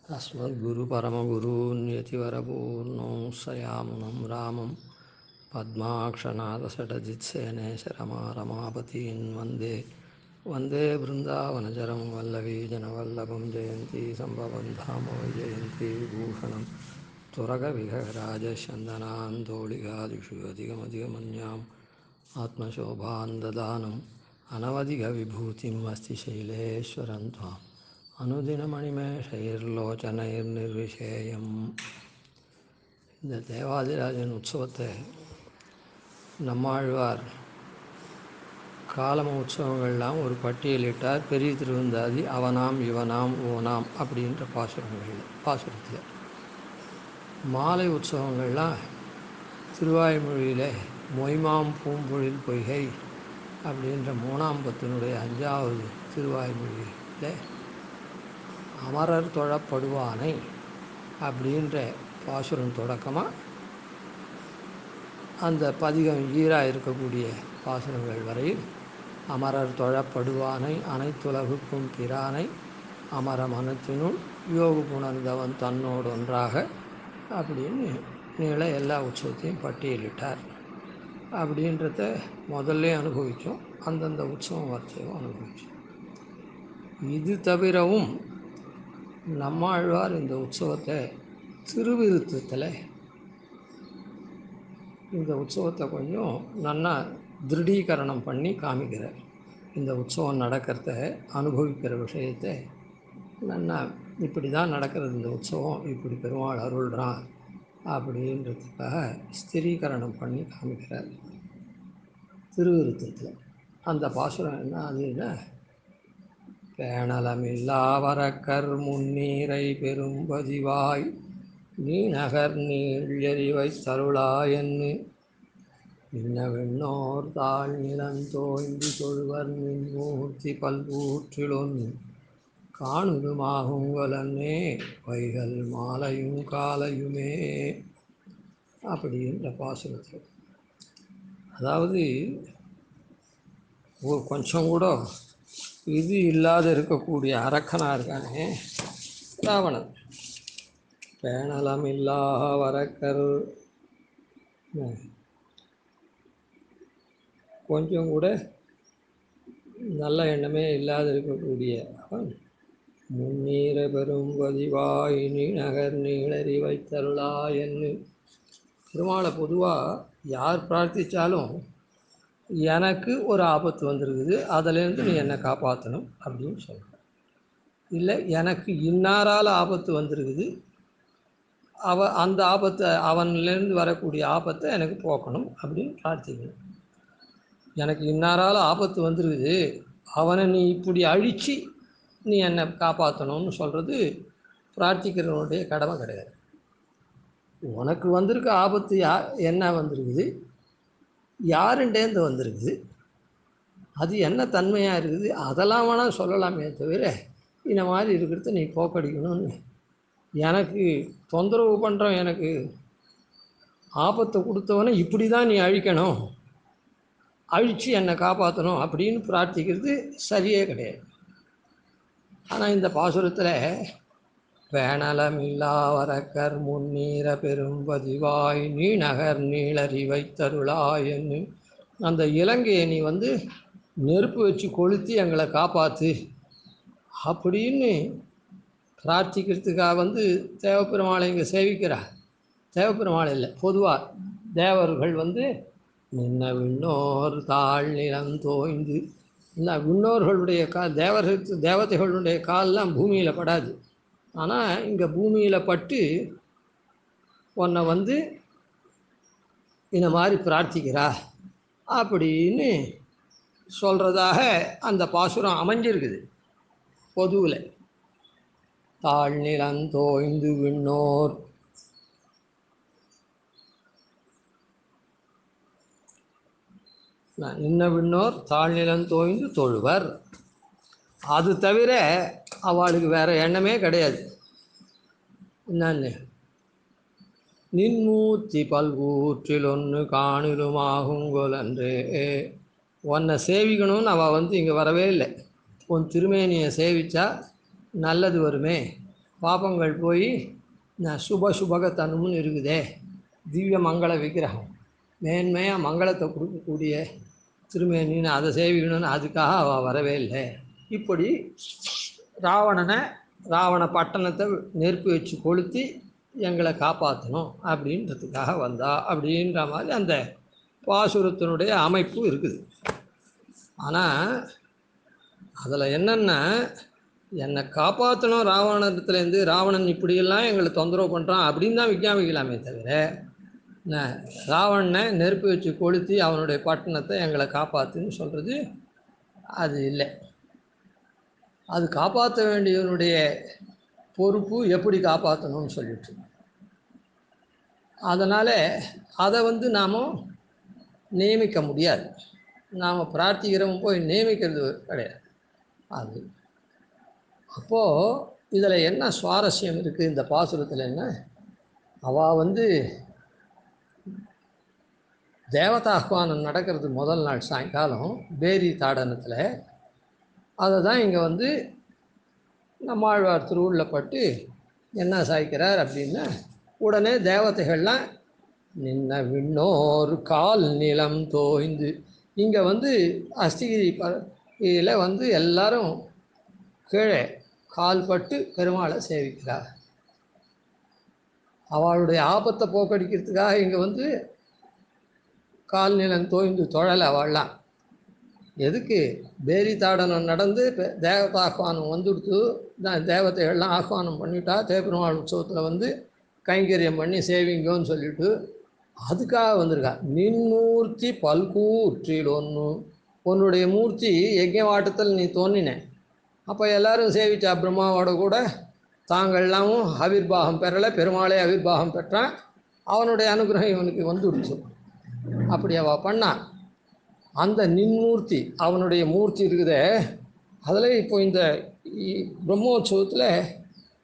अस्मद्गुरुपरमगुरून्यतिवरपूर्णो सयामुनं रामं पद्माक्षनाथषडजित्सेनेशरमारमापतीन् वन्दे वन्दे बृन्दावनचरं वल्लवीजनवल्लभं जयन्ती सम्भवं धाम वैजयन्ती विभूषणं तुरगविघराजचन्दनान्दोळिगादिषु अधिगमधिगमन्याम् आत्मशोभान् ददानम् अनवधिकविभूतिम् अस्ति शैलेश्वरं त्वाम् அனுதினமணிமேஷைர்லோச்சனைர்நிர்விஷேயம். இந்த தேவாதிராஜன் உற்சவத்தை நம்மாழ்வார் காலம உற்சவங்கள்லாம் ஒரு பட்டியலிட்டார். பெரிய திருவந்தாதி அவனாம் இவனாம் ஓனாம் அப்படின்ற பாசுரத்தில் மாலை உற்சவங்கள்லாம் திருவாய்மொழியில் மொய்மாம் பூம்பொழில் பொய்கை அப்படின்ற 3ஆம் பத்தினுடைய 5வது திருவாய்மொழியில் அமரர் தொழப்படுவானை அப்படின்ற பாசுரம் தொடக்கமாக அந்த பதிகம் ஈராக இருக்கக்கூடிய பாசுரங்கள் வரையில் அமரர் தொழப்படுவானை அனைத்துலகுக்கும் பிரானை அமர மனத்தினுள் யோகு புணர்ந்தவன் தன்னோடு ஒன்றாக அப்படின்னு நீள எல்லா உற்சவத்தையும் பட்டியலிட்டார். அப்படின்றத முதல்ல அனுபவித்தோம், அந்தந்த உற்சவம் வரையும் அனுபவித்தோம். இது தவிரவும் நம்மாழ்வார் இந்த உற்சவத்தை திருவிருத்தத்தில் இந்த உற்சவத்தை கொஞ்சம் நல்லா திருடீகரணம் பண்ணி காமிக்கிறார். இந்த உற்சவம் நடக்கிறத அனுபவிக்கிற விஷயத்தை நல்லா இப்படி தான் நடக்கிறது, இந்த உற்சவம் இப்படி பெருமாள் அருள்றான் அப்படின்றதுக்காக ஸ்திரீகரணம் பண்ணி காமிக்கிறார் திருவிருத்தத்தில். அந்த பாசுரம் என்ன அதுன்னா, பேணலமில்லாவரக்கர் முன்னீரை பெரும்பதிவாய் நீ நகர் நீழ்எறிவை தருளாயன்னு இன்னவெண்ணோர் தாழ் நிலந்தோய்ந்து தொழுவர் மின்மூர்த்தி பல்வூற்றிலொன்னு காணுதுமாகுங்கலன்னே வைகள் மாலையும் காலையுமே அப்படின்ற பாசுரத்தில். அதாவது கொஞ்சம் கூட இது இல்லாத இருக்கக்கூடிய அரக்கனாக இருக்கானே ராவணன், பேணலம் இல்லா வரக்கர், கொஞ்சம் கூட நல்ல எண்ணமே இல்லாத இருக்கக்கூடிய அவன் முன்னீர பெரும் பதிவாய் நீ நகர் நீளறி வைத்தருளா என்று பெருமாளை பொதுவாக யார் பிரார்த்தித்தாலும் எனக்கு ஒரு ஆபத்து வந்திருக்குது, அதிலேருந்து நீ என்னை காப்பாற்றணும் அப்படின்னு சொல்கிறேன். இல்லை எனக்கு இன்னாரால் ஆபத்து வந்திருக்குது, அந்த ஆபத்தை அவன்லேருந்து வரக்கூடிய ஆபத்தை எனக்கு போக்கணும் அப்படின்னு பிரார்த்திக்கணும். எனக்கு இன்னாரால் ஆபத்து வந்துருக்குது, அவனை நீ இப்படி அழித்து நீ என்னை காப்பாற்றணும்னு சொல்கிறது பிரார்த்திக்கிறவனுடைய கடமை கிடையாது. உனக்கு வந்திருக்க ஆபத்து என்ன வந்திருக்குது, யாருண்டேந்து வந்திருக்குது, அது என்ன தன்மையாக இருக்குது, அதெல்லாம் வேணால் சொல்லலாமே தவிர இந்த மாதிரி இருக்கிறத நீ போக்கடிக்கணும்னு எனக்கு தொந்தரவு பண்ணுறோம், எனக்கு ஆபத்தை கொடுத்தவனை இப்படி தான் நீ அழிக்கணும், அழித்து என்னை காப்பாற்றணும் அப்படின்னு பிரார்த்திக்கிறது சரியே கிடையாது. ஆனால் இந்த பாசுரத்தில் பேணலமில்லா வரக்கர் முன்னீர பெரும்பதிவாய் நீ நகர் நீளறி வைத்தருளாயன்னு அந்த இலங்கையை நீ நெருப்பு வச்சு கொளுத்தி எங்களை காப்பாற்று அப்படின்னு பிரார்த்திக்கிறதுக்காக தேவப்பெருமாளை இங்கே சேவிக்கிறார். தேவப்பெருமாள் இல்லை, பொதுவாக தேவர்கள் நின்ன விண்ணோர் தாழ் நிலம் தோய்ந்து, இல்லை விண்ணோர்களுடைய தேவதைகளுடைய காலெலாம் பூமியில் படாது, ஆனால் இங்கே பூமியில் பட்டு உன்னை இந்த மாதிரி பிரார்த்திக்கிறா அப்படின்னு சொல்கிறதாக அந்த பாசுரம் அமைஞ்சிருக்குது. பொதுவில் தாழ் நிலந்தோய்ந்து விண்ணோர், இன்ன விண்ணோர் தாழ் நிலந்தோய்ந்து தொழுவர், அது தவிர அவளுக்கு வேறு எண்ணமே கிடையாது. என்னன்னு நின்மூர்த்தி பல்வூற்றில் ஒன்று காணிலுமாகுங்கொலன்றே, உன்னை சேவிக்கணும்னு அவள் இங்கே வரவே இல்லை. உன் திருமேனியை சேவித்தா நல்லது வருமே, பாபங்கள் போய் சுபகத்தனும்னு இருக்குதே, திவ்ய மங்கள விக்கிரகம், மேன்மையாக மங்களத்தை கொடுக்கக்கூடிய திருமேனின்னு அதை சேவிக்கணும்னு அதுக்காக அவள் வரவே இல்லை. இப்படி ராவண பட்டணத்தை நெருப்பு வச்சு கொளுத்தி எங்களை காப்பாற்றணும் அப்படின்றதுக்காக வந்தா அப்படின்ற மாதிரி அந்த பாசுரத்தினுடைய அமைப்பு இருக்குது. ஆனால் அதில் என்னென்னா, என்னை காப்பாற்றணும் ராவணத்துலேருந்து, ராவணன் இப்படியெல்லாம் எங்களை தொந்தரவு பண்ணுறான் அப்படின்னு தான் விஞ்ஞாபிக்கலாமே தவிர, ராவணனை நெருப்பு வச்சு கொளுத்தி அவனுடைய பட்டணத்தை எங்களை காப்பாற்றுன்னு சொல்கிறது அது இல்லை. அது காப்பாற்ற வேண்டியவனுடைய பொறுப்பு எப்படி காப்பாற்றணும்னு சொல்லிட்டு, அதனால் அதை நாம் நியமிக்க முடியாது. நாம் பிரார்த்திக்கிறவங்க போய் நியமிக்கிறது கிடையாது. அது அப்போது இதில் என்ன சுவாரஸ்யம் இருக்குது இந்த பாசுரத்தில், என்ன அவள் தேவதாஹ்வானம் நடக்கிறது முதல் நாள் சாயங்காலம் பேரி தாடனத்தில். அதை தான் இங்கே நம்மாழ்வார் திருவுள்ள பட்டு என்ன சாய்க்கிறார் அப்படின்னா, உடனே தேவதைகள்லாம் நின்ன விண்ணோர் கால் நிலம் தோய்ந்து, இங்கே அஸ்திகிரி இதில் எல்லாரும் கீழே கால் பட்டு பெருமாளை சேவிக்கிறார். அவளுடைய ஆபத்தை போக்கடிக்கிறதுக்காக இங்கே கால் நிலம் தோய்ந்து தொழலை அவள்லாம். எதுக்கு? பேரி தாடனம் நடந்து தேவதாஹ்வானம் வந்துடுத்து, தேவதைகள்லாம் ஆஹ்வானம் பண்ணிட்டா, தேப்பெருமாள் உற்சவத்தில் கைங்கரியம் பண்ணி சேவிங்கன்னு சொல்லிவிட்டு அதுக்காக வந்திருக்கா. நின்மூர்த்தி பல்கூற்றில் ஒன்று, உன்னுடைய மூர்த்தி யஜ்ஞவாட்டத்தில் நீ தோன்றினேன், அப்போ எல்லாரும் சேவிச்சா பிரம்மாவோட கூட தாங்கள்லாமும் ஆவிர்வாகம் பெறலை, பெருமாளே ஆவிர்வாகம் பெற்றான், அவனுடைய அனுகிரகம் இவனுக்கு வந்துடுச்சு. அப்படி அவள் பண்ணான். அந்த நின்மூர்த்தி அவனுடைய மூர்த்தி இருக்குதே, அதில் இப்போ இந்த பிரம்மோற்சவத்தில்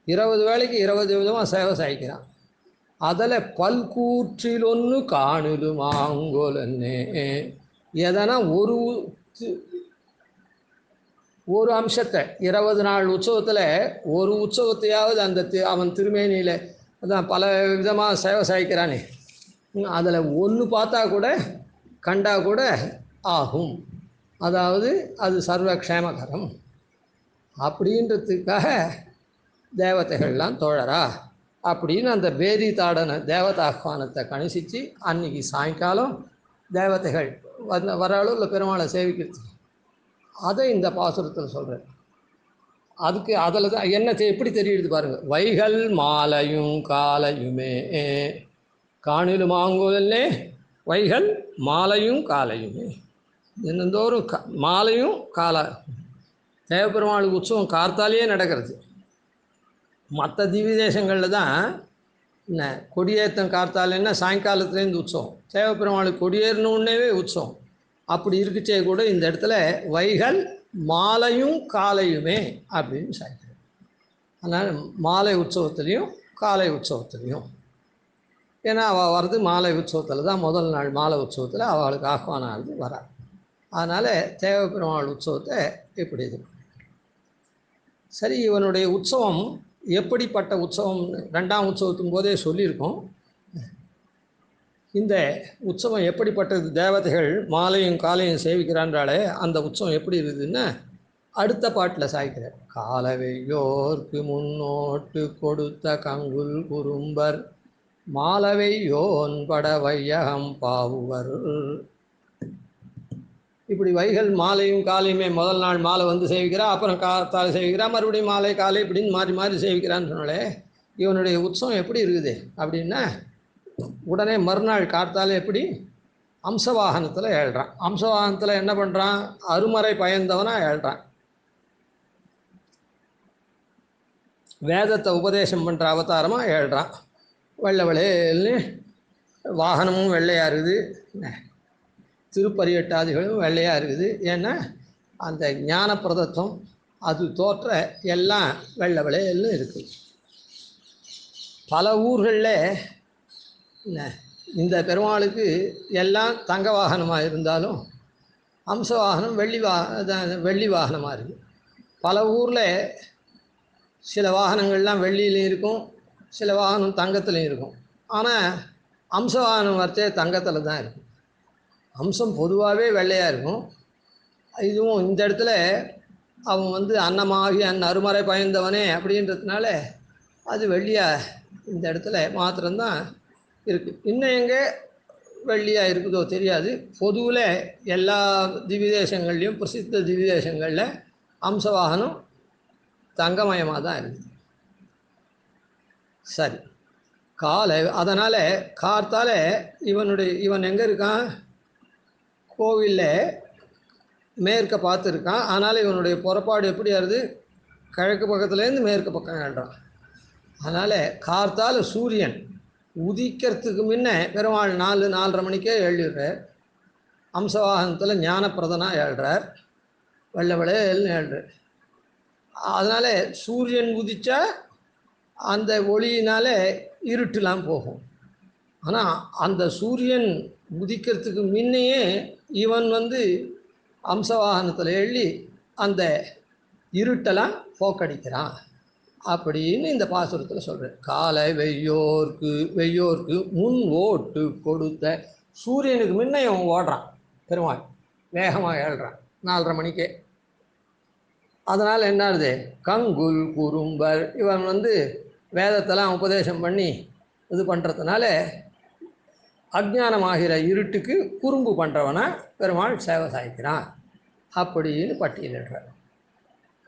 20 வேளைக்கு 20 விதமாக சேவை சாய்க்கிறான். அதில் பல்கூற்றில் ஒன்று காணிலுமாங்கோலன்னே, எதனா ஒரு அம்சத்தை 20 நாள் உற்சவத்தில் ஒரு உற்சவத்தையாவது அந்த அவன் திருமேனியில் அதான் பல விதமாக சேவை சாய்க்கிறானே, அதில் ஒன்று பார்த்தா கூட கண்டா கூட ஆகும், அதாவது அது சர்வக்ஷேமகரம் அப்படின்றதுக்காக தேவதைகள்லாம் தோழரா அப்படின்னு அந்த பேரி தாடன தேவதாஹ்வானத்தை கணிசித்து அன்றைக்கி சாயங்காலம் தேவதைகள் வராளோ இல்லை பெருமாளை சேவிக்கிறது, அதை இந்த பாசுரத்தில் சொல்கிறேன். அதுக்கு அதில் தான் என்ன எப்படி தெரியுது பாருங்கள். வைகள் மாலையும் காலையுமே காணிலுமாங்கோலே, வைகள் மாலையும் காலையுமே, தினந்தோறும் மாலையும் காலை தேவபெருமாளுக்கு உற்சவம் கார்த்தாலேயே நடக்கிறது. மற்ற திவ்ய தேசங்களில் தான் என்ன கொடியேற்றம் கார்த்தாலேன்னா சாயங்காலத்துலேருந்து உற்சவம், தேவபெருமாளுக்கு கொடியேறினோடனேவே உற்சவம். அப்படி இருக்குச்சே கூட இந்த இடத்துல வைகள் மாலையும் காலையுமே அப்படின்னு சாய்க்கிறது. அதனால் மாலை உற்சவத்துலேயும் காலை உற்சவத்துலேயும், ஏன்னா அவள் வர்றது மாலை உற்சவத்தில் தான், முதல் நாள் மாலை உற்சவத்தில் அவளுக்கு ஆஹ்வானம் ஆகுது வரா. அதனால் தேவபெருமாள் உற்சவத்தை இப்படி இது. சரி, இவனுடைய உற்சவம் எப்படிப்பட்ட உற்சவம் 2ஆம் உற்சவத்தின் போதே சொல்லியிருக்கோம். இந்த உற்சவம் எப்படிப்பட்டது, தேவதைகள் மாலையும் காலையும் சேவிக்கிறான்றாலே அந்த உற்சவம் எப்படி இருக்குதுன்னா அடுத்த பாட்டில் சாய்க்கிறார். காலவையோர்க்கு முன்னோட்டு கொடுத்த கங்குல் குறும்பர் மாலவையோன் பட வையகம் பாவுவர். இப்படி வைகள் மாலையும் காலையுமே முதல் நாள் மாலை சேவிக்கிறா, அப்புறம் காத்தால் சேவிக்கிறா, மறுபடியும் மாலை காலை இப்படின்னு மாறி மாறி சேவிக்கிறான்னு சொன்னாலே இவனுடைய உற்சவம் எப்படி இருக்குது அப்படின்னா, உடனே மறுநாள் காத்தாலே எப்படி அம்சவாகனத்தில் ஏழ்றான். அம்சவாகனத்தில் என்ன பண்ணுறான், அருமறை பயந்தவனாக ஏழ்றான். வேதத்தை உபதேசம் பண்ணுற அவதாரமாக ஏழ்றான். வெள்ளை வெள்ளைன்னு வாகனமும் வெள்ளையாக இருக்குது, திருப்பரியட்டாதிகளும் வெள்ளையாக இருக்குது. ஏன்னா அந்த ஞான பிரதத்துவம் அது தோற்ற எல்லாம் வெள்ளை வெள்ளைன்னு இருக்குது. பல ஊர்களில் இந்த பெருமாளுக்கு எல்லாம் தங்க வாகனமாக இருந்தாலும் அம்ச வாகனம் வெள்ளி வாகனமாக இருக்குது. பல ஊரில் சில வாகனங்கள்லாம் வெள்ளியிலையும் இருக்கும், சில வாகனம் தங்கத்துலேயும் இருக்கும். ஆனால் அம்ச வாகனம் வரைச்சே தங்கத்தில் தான் இருக்கும். அம்சம் பொதுவாகவே வெள்ளையாக இருக்கும். இதுவும் இந்த இடத்துல அவன் வந்து அன்னமாகி அருமறை பயந்தவனே அப்படின்றதுனால அது வெள்ளியாக இந்த இடத்துல மாத்திரம்தான் இருக்குது. இன்னும் எங்கே வெள்ளியாக இருக்குதோ தெரியாது. பொதுவில் எல்லா திவ்யதேசங்கள்லேயும் பிரசித்த திவ்யதேசங்களில் அம்சவாகனம் தங்கமயமாக தான் இருக்குது. சரி, காலை அதனால் கார்த்தால் இவன் எங்கே இருக்கான்? கோவிலில் மேற்க பார்த்துருக்கான். அதனால் இவனுடைய புறப்பாடு எப்படி ஆகுது? கிழக்கு பக்கத்துலேருந்து மேற்கு பக்கம் ஏழ்றான். அதனால் கார்த்தால் சூரியன் உதிக்கிறதுக்கு முன்ன பெருமாள் 4-4:30 மணிக்கே எழுதிடுறார். அம்சவாகனத்தில் ஞானப்பிரதனாக ஏழ்றார், வெள்ளை வெள்ளைன்னு ஏழ்றார். அதனால் சூரியன் உதித்தா அந்த ஒளியினால் இருட்டுலாம் போகும். ஆனால் அந்த சூரியன் உதிக்கிறதுக்கு முன்னையே இவன் வந்து அம்சவாகனத்தில் எள்ளி அந்த இருட்டெல்லாம் அப்படின்னு இந்த பாசுரத்தில் சொல்கிறேன். காலை வெய்யோர்க்கு முன் ஓட்டு கொடுத்த சூரியனுக்கு முன்ன இவன் ஓடுறான். பெருமாள் வேகமாக ஏழ்றான் 4:30 மணிக்கே. அதனால் என்னாருது? கங்குல் குறும்பர் இவன் வந்து வேதத்தெல்லாம் உபதேசம் பண்ணி இது பண்ணுறதுனால அஜ்ஞானமாகிற இருட்டுக்கு குறும்பு பண்ணுறவனை பெருமாள் சேவை சாய்க்கிறான் அப்படின்னு பட்டியலிடுறார்.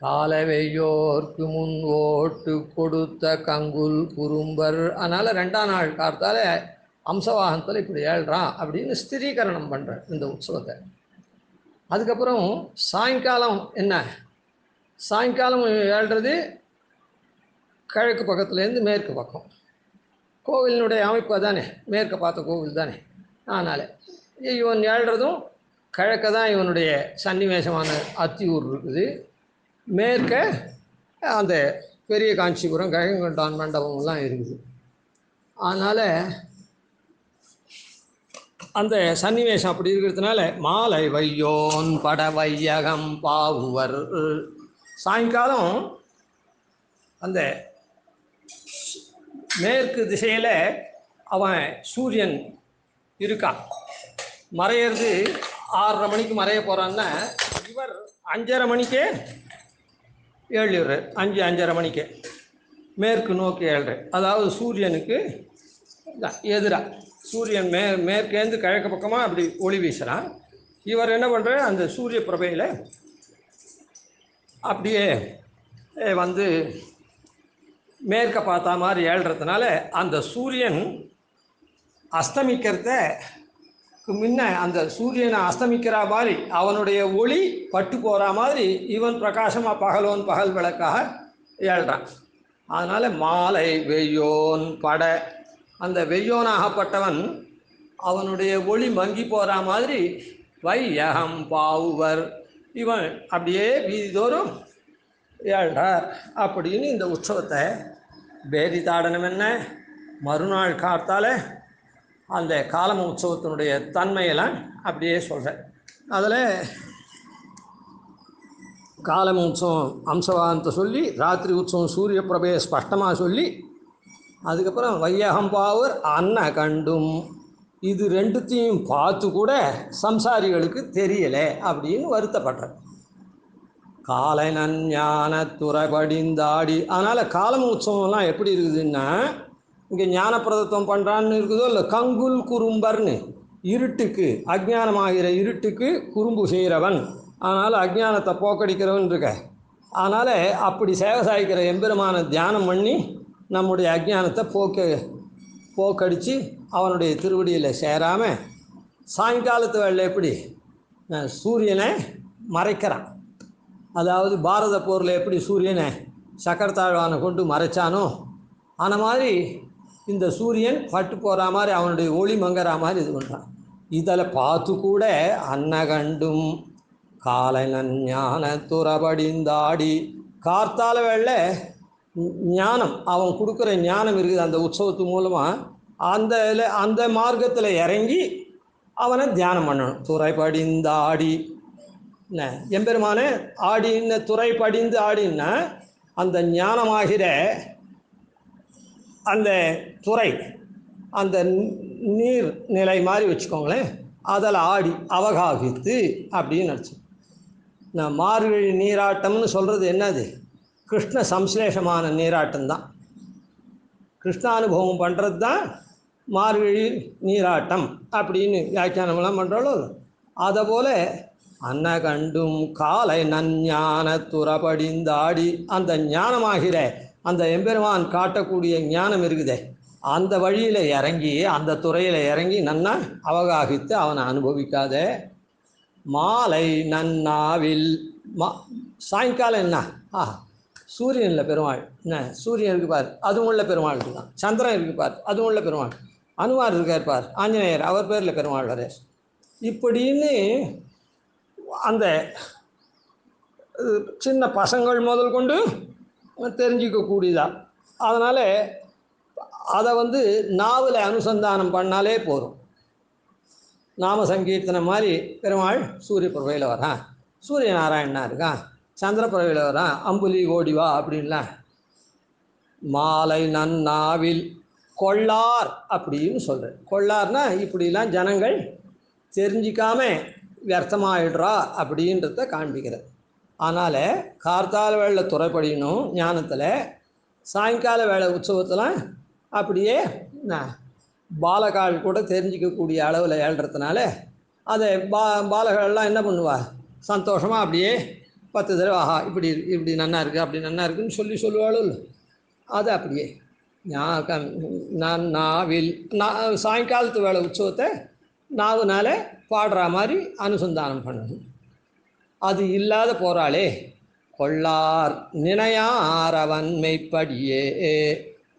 காலை வெய்யோர்க்கு முன் ஓட்டு கொடுத்த கங்குல் குறும்பர். அதனால் 2ஆம் நாள் காலத்தால் அம்சவாகனத்தில் இப்படி ஏழ்றான் அப்படின்னு ஸ்திரீகரணம் பண்ணுறேன் இந்த உற்சவத்தை. அதுக்கப்புறம் சாயங்காலம் என்ன? சாயங்காலம் ஏழ்றது கிழக்கு பக்கத்துலேருந்து மேற்கு பக்கம். கோவிலினுடைய அமைப்பு தானே, மேற்க பார்த்த கோவில் தானே. அதனால் இவன் ஏழ்றதும் கிழக்க தான் இவனுடைய சன்னிவேசமான அத்தியூர் இருக்குது. மேற்க அந்த பெரிய காஞ்சிபுரம் கழகங்கொண்டான் மண்டபம்லாம் இருக்குது. அதனால் அந்த சன்னிவேசம் அப்படி இருக்கிறதுனால மாலை வையோன் பட வையகம் பாவுவர். சாயங்காலம் அந்த மேற்கு திசையில் அவன் சூரியன் இருக்கான். மறையிறது 6:30 மணிக்கு மறைய போகிறான்னா இவர் 5:30 மணிக்கே ஏழுறார். 5-5:30 மணிக்கு மேற்கு நோக்கி ஏழ்றார். அதாவது சூரியனுக்கு எதிராக சூரியன் மேற்கேந்து கிழக்கு பக்கமாக அப்படி ஒளி வீசுகிறான். இவர் என்ன பண்ணுறார்? அந்த சூரிய பிரபையில் அப்படியே வந்து மேற்க பார்த்தா மாதிரி ஏழ்றதுனால அந்த சூரியன் அஸ்தமிக்கிறதுக்கு முன்ன அந்த சூரியனை அஸ்தமிக்கிற மாதிரி அவனுடைய ஒளி பட்டு போகிற மாதிரி இவன் பிரகாசமாக பகல் விளக்காக ஏழ்றான். அதனால் மாலை வெய்யோன் பட அந்த வெய்யோனாகப்பட்டவன் அவனுடைய ஒளி மங்கி போகிற மாதிரி வையகம் பாவுவர் இவன் அப்படியே வீதிதோறும் ஏழ்றார் அப்படின்னு இந்த உற்சவத்தை பேரி தாடனம் என்ன மறுநாள் காத்தால் அந்த காலம உற்சவத்தினுடைய தன்மையெல்லாம் அப்படியே சொல்கிறேன். அதில் காலம உற்சவம் அம்சவாகனத்தை சொல்லி, ராத்திரி உற்சவம் சூரிய பிரபையை ஸ்பஷ்டமாக சொல்லி, அதுக்கப்புறம் வையகம் பாவர் அன்ன கண்டும் இது ரெண்டுத்தையும் பார்த்து கூட சம்சாரிகளுக்கு தெரியலை அப்படின்னு வருத்தப்படுறேன். காலை நஞ்ஞான துறைபடிந்தாடி. அதனால் காலம உற்சவம்லாம் எப்படி இருக்குதுன்னா, இங்கே ஞானப்பிரதத்துவம் பண்ணுறான்னு இருக்குதோ இல்லை, கங்குல் குறும்பர்னு இருட்டுக்கு அஜ்ஞானமாகிற இருட்டுக்கு குறும்பு செய்கிறவன். அதனால் அஜ்ஞானத்தை போக்கடிக்கிறவன் இருக்க. அதனால் அப்படி சேவை சாய்க்கிற எம்பெருமான தியானம் பண்ணி நம்முடைய அஜ்ஞானத்தை போக்கடித்து அவனுடைய திருவடியில் சேராமல் சாயங்காலத்து வேலை எப்படி சூரியனை மறைக்கிறான். அதாவது பாரத போரில் எப்படி சூரியனை சக்கரத்தாழ்வானை கொண்டு மறைச்சானோ அந்த மாதிரி இந்த சூரியன் பட்டு போகிற மாதிரி அவனுடைய ஒளி மங்குற மாதிரி இது பண்ணுறான். இதில் பார்த்து கூட அன்னகண்டும் காலை ஞான துறபடிந்தாடி. கார்த்தால வேளை ஞானம் அவன் கொடுக்குற ஞானம் இருக்குது அந்த உற்சவத்து மூலமாக அந்த மார்க்கத்தில் இறங்கி அவனை தியானம் பண்ணணும். துறைபடிந்தாடி என்ன எம்பெருமானே ஆடின துறை படிந்து ஆடின்னா அந்த ஞானமாகிற அந்த துறை, அந்த நீர் நிலை மாதிரி வச்சுக்கோங்களேன், அதில் ஆடி அவகாகித்து அப்படின்னு நினச்சி. நான் மார்கழி நீராட்டம்னு சொல்கிறது என்னது? கிருஷ்ண சம்ஸ்லேஷமான நீராட்டம்தான். கிருஷ்ணானுபவம் பண்ணுறது தான் மார்கழி நீராட்டம் அப்படின்னு வியாக்கியானமெல்லாம் பண்ணுறாளோ. அதை போல் அன்ன கண்டும் காலை நஞ்ஞான துறப்படிந்தாடி, அந்த ஞானமாகிற அந்த எம்பெருமான் காட்டக்கூடிய ஞானம் இருக்குதே, அந்த வழியில் இறங்கி, அந்த துறையில் இறங்கி நன்னா அவகாகித்து அவனை அனுபவிக்காத. மாலை நன்னாவில் சாயங்காலம் என்ன? சூரியனில் பெருமாள் என்ன? சூரியன் இருக்கு பார், அதுவும் உள்ள பெருமாள் இருக்குதான். சந்திரன் இருக்கு பார், அதுவும் உள்ள பெருமாள். அனுமார் இருக்கார் பார், ஆஞ்சநேயர், அவர் பேரில் பெருமாள் வர. இப்படின்னு அந்த சின்ன பசங்கள் முதல் கொண்டு தெரிஞ்சிக்கக்கூடியதா. அதனால் அதை நாவில் அனுசந்தானம் பண்ணாலே போதும். நாம சங்கீர்த்தனை மாதிரி பெருமாள் சூரிய பிரபையில் வரான், சூரிய நாராயணனா இருக்கான், சந்திர பிரபையில் வரான், அம்புலி ஓடிவா அப்படின்லாம். மாலை நன்னாவில் கொள்ளார் அப்படின்னு சொல்கிறேன். கொள்ளார்னா இப்படிலாம் ஜனங்கள் தெரிஞ்சிக்காம வியர்த்தமாயிடுறா அப்படின்றத காண்பிக்கிறது. அதனால் கார்த்தால வேளை துறைப்படினும் ஞானத்தில், சாயங்கால வேளை உற்சவத்தில் அப்படியே பாலகால் கூட தெரிஞ்சிக்கக்கூடிய அளவில் ஏழ்றதுனால அதை பாலகாலெலாம் என்ன பண்ணுவா? சந்தோஷமாக அப்படியே 10 தடவை ஆஹா இப்படி இப்படி நன்னா இருக்குது, அப்படி நன்னா இருக்குன்னு சொல்லுவாளும். அது அப்படியே நான் நாவில் சாயங்காலத்து வேலை உற்சவத்தை நாவுனால பாடுற மாதிரி அனுசந்தானம் பண்ணணும். அது இல்லாத போகிறாளே கொள்ளார் நினையாரவன் மெய்ப்படியே.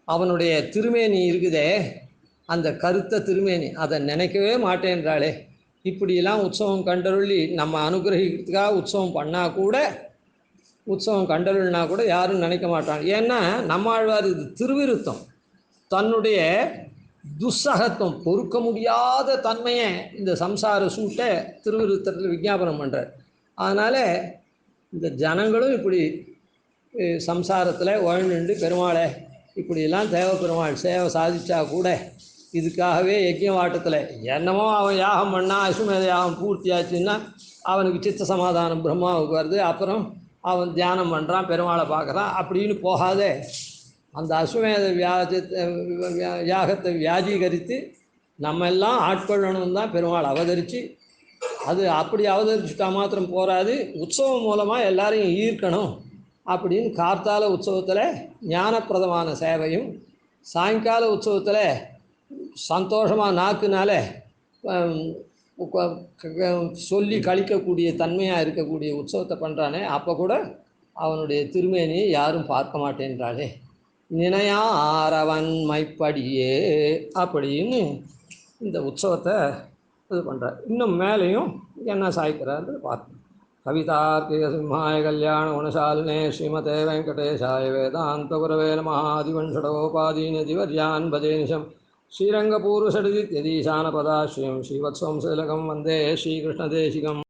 அவனுடைய திருமேனி இருக்குதே, அந்த கருத்த திருமேனி, அதை நினைக்கவே மாட்டேன்றாளே. இப்படிலாம் உற்சவம் கண்டருளி நம்ம அனுகிரகிக்கிறதுக்காக உற்சவம் பண்ணால் கூட, உற்சவம் கண்டருள்னா கூட யாரும் நினைக்க மாட்டாங்க. ஏன்னா நம்மாழ்வார் இது திருவிருத்தம், தன்னுடைய துஸ்ஸகத்துவம், பொறுக்க முடியாத தன்மையை இந்த சம்சார சூட்டை திருவிருத்தத்தில் விஞ்ஞாபனம் பண்ணுறார். அதனால் இந்த ஜனங்களும் இப்படி சம்சாரத்தில் உழண்டு பெருமாளை இப்படிலாம் தேவ பெருமாள் சேவை சாதித்தா கூட இதுக்காகவே யஜ்ஞவாட்டத்தில் என்னமோ அவன் யாகம் பண்ணால் அஸ்வமேத யாகம் பூர்த்தியாச்சுன்னா அவனுக்கு சித்த சமாதானம் பிரம்மாவுக்கு வருது, அப்புறம் அவன் தியானம் பண்ணுறான், பெருமாளை பார்க்குறான் அப்படின்னு போகாதே. அந்த அஸ்வமேத யாகத்தை வியாஜீகரித்து நம்ம எல்லாம் ஆட்கொள்ளணும் தான் பெருமாள் அவதரித்து, அது அப்படி அவதரிச்சுட்டா மாத்திரம் போராது, உற்சவம் மூலமாக எல்லாரையும் ஈர்க்கணும் அப்படின்னு கார்த்தால உற்சவத்தில் ஞானப்பிரதமான சேவையும், சாயங்கால உற்சவத்தில் சந்தோஷமாக நாக்குனால சொல்லி கழிக்கக்கூடிய தன்மையாக இருக்கக்கூடிய உற்சவத்தை பண்ணுறானே, அப்போ கூட அவனுடைய திருமேனியை யாரும் பார்க்க மாட்டேன்றாளே. நினையா ஆரவன் மைப்படியே அப்படின்னு இந்த உற்சவத்தை இது பண்ணுறார். இன்னும் மேலேயும் என்ன சாய்க்கிறாரு பார்ப்போம். கவிதார்க்கிக சிம்ஹாய கல்யாண குணசாலினே ஸ்ரீமதே வெங்கடேஷாய வேதாந்த குரவே நமः. ஆதிவன்ஷடோபாதீன திவர்யான் பஜேனிஷம் ஸ்ரீரங்கபூர்வஷடிதித்யதீசானபதாஸ்ரீம் ஸ்ரீவத்சவம் சிலகம் வந்தே ஸ்ரீகிருஷ்ணதேசிகம்.